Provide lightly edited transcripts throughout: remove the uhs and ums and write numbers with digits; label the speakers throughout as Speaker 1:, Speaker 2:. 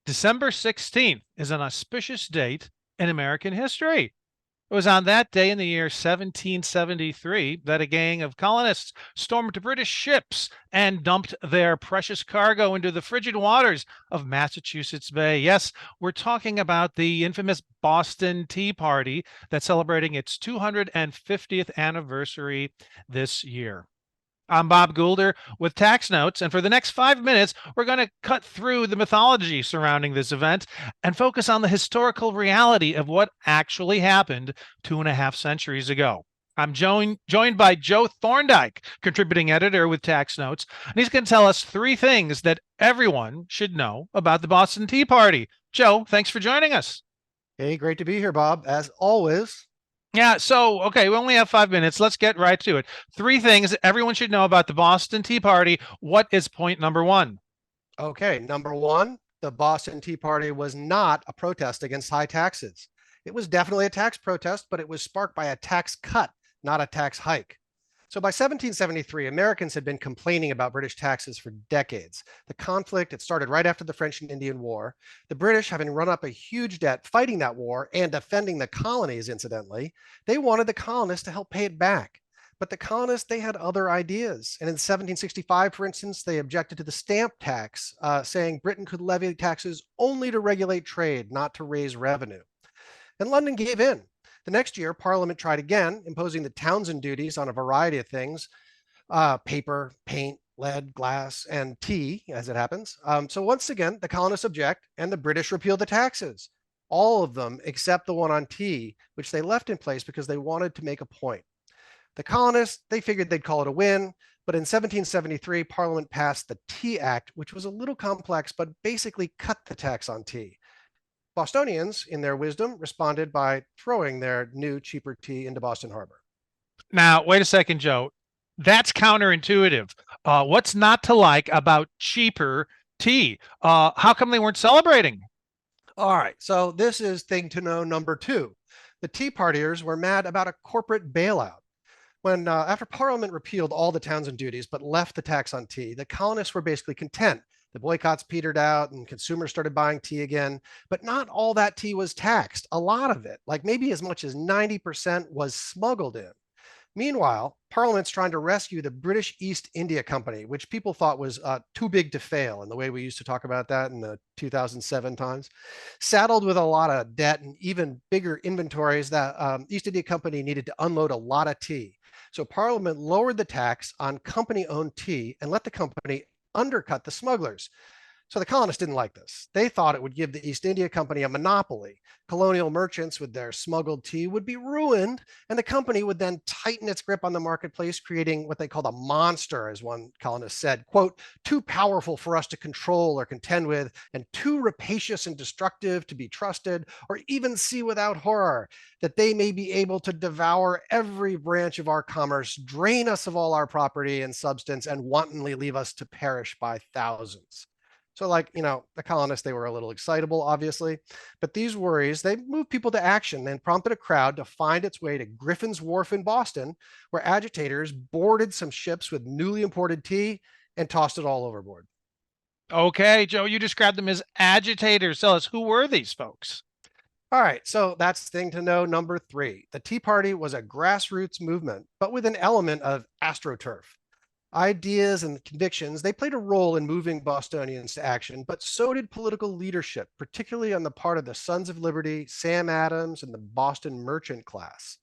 Speaker 1: December 16th is an auspicious date in American history. It was on that day in the year 1773 that a gang of colonists stormed British ships and dumped their precious cargo into the frigid waters of Massachusetts Bay. Yes, we're talking about the infamous Boston Tea Party that's celebrating its 250th anniversary this year. I'm Bob Goulder with Tax Notes, and for the next 5 minutes, we're going to cut through the mythology surrounding this event and focus on the historical reality of what actually happened 2.5 centuries ago. I'm joined by Joe Thorndike, contributing editor with Tax Notes, and he's going to tell us 3 things that everyone should know about the Boston Tea Party. Joe, thanks for joining us.
Speaker 2: Hey, great to be here, Bob. As always.
Speaker 1: Yeah, so, okay, we only have 5 minutes. Let's get right to it. 3 things everyone should know about the Boston Tea Party. What is point number one?
Speaker 2: Okay, number one, the Boston Tea Party was not a protest against high taxes. It was definitely a tax protest, but it was sparked by a tax cut, not a tax hike. So by 1773, Americans had been complaining about British taxes for decades. The conflict, it started right after the French and Indian War. The British, having run up a huge debt fighting that war and defending the colonies, incidentally, they wanted the colonists to help pay it back. But the colonists, they had other ideas. And in 1765, for instance, they objected to the stamp tax, saying Britain could levy taxes only to regulate trade, not to raise revenue. And London gave in. The next year, Parliament tried again, imposing the Townshend duties on a variety of things, paper, paint, lead, glass, and tea, as it happens. So once again, the colonists object, and the British repeal the taxes. All of them except the one on tea, which they left in place because they wanted to make a point. The colonists, they figured they'd call it a win, but in 1773, Parliament passed the Tea Act, which was a little complex, but basically cut the tax on tea. Bostonians, in their wisdom, responded by throwing their new, cheaper tea into Boston Harbor.
Speaker 1: Now, wait a second, Joe. That's counterintuitive. What's not to like about cheaper tea? How come they weren't celebrating?
Speaker 2: All right, so this is thing to know number two. The Tea Partiers were mad about a corporate bailout. When after Parliament repealed all the Townshend duties but left the tax on tea, the colonists were basically content. The boycotts petered out and consumers started buying tea again, but not all that tea was taxed. A lot of it, like maybe as much as 90%, was smuggled in. Meanwhile, Parliament's trying to rescue the British East India Company, which people thought was too big to fail, in the way we used to talk about that in the 2007 times. Saddled with a lot of debt and even bigger inventories, that East India Company needed to unload a lot of tea. So Parliament lowered the tax on company-owned tea and let the company undercut the smugglers. So the colonists didn't like this. They thought it would give the East India Company a monopoly. Colonial merchants with their smuggled tea would be ruined, and the company would then tighten its grip on the marketplace, creating what they called a monster, as one colonist said, quote, too powerful for us to control or contend with, and too rapacious and destructive to be trusted, or even see without horror, that they may be able to devour every branch of our commerce, drain us of all our property and substance, and wantonly leave us to perish by thousands. So the colonists, they were a little excitable, obviously, but these worries, they moved people to action and prompted a crowd to find its way to Griffin's Wharf in Boston, where agitators boarded some ships with newly imported tea and tossed it all overboard.
Speaker 1: Okay, Joe, you described them as agitators. Tell us, who were these folks?
Speaker 2: All right, so that's thing to know number three. The Tea Party was a grassroots movement, but with an element of astroturf. Ideas and convictions, they played a role in moving Bostonians to action, but so did political leadership, particularly on the part of the Sons of Liberty, Sam Adams, and the Boston merchant class.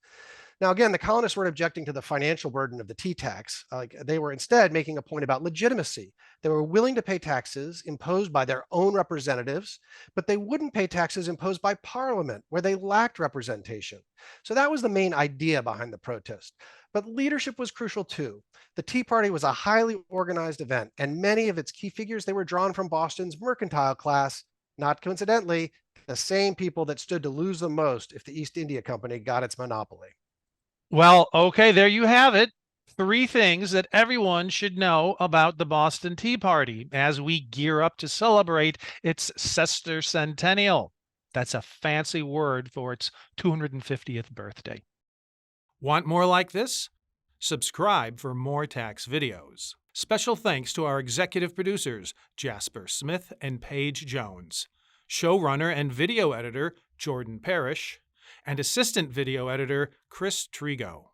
Speaker 2: Now, again, the colonists weren't objecting to the financial burden of the tea tax. They were instead making a point about legitimacy. They were willing to pay taxes imposed by their own representatives, but they wouldn't pay taxes imposed by Parliament, where they lacked representation. So that was the main idea behind the protest. But leadership was crucial too. The Tea Party was a highly organized event, and many of its key figures, they were drawn from Boston's mercantile class, not coincidentally, the same people that stood to lose the most if the East India Company got its monopoly.
Speaker 1: Well, okay, there you have it. 3 things that everyone should know about the Boston Tea Party as we gear up to celebrate its sesquicentennial. That's a fancy word for its 250th birthday. Want more like this? Subscribe for more tax videos. Special thanks to our executive producers, Jasper Smith and Paige Jones. showrunner and video editor Jordan Parrish, and assistant video editor Chris Trigo.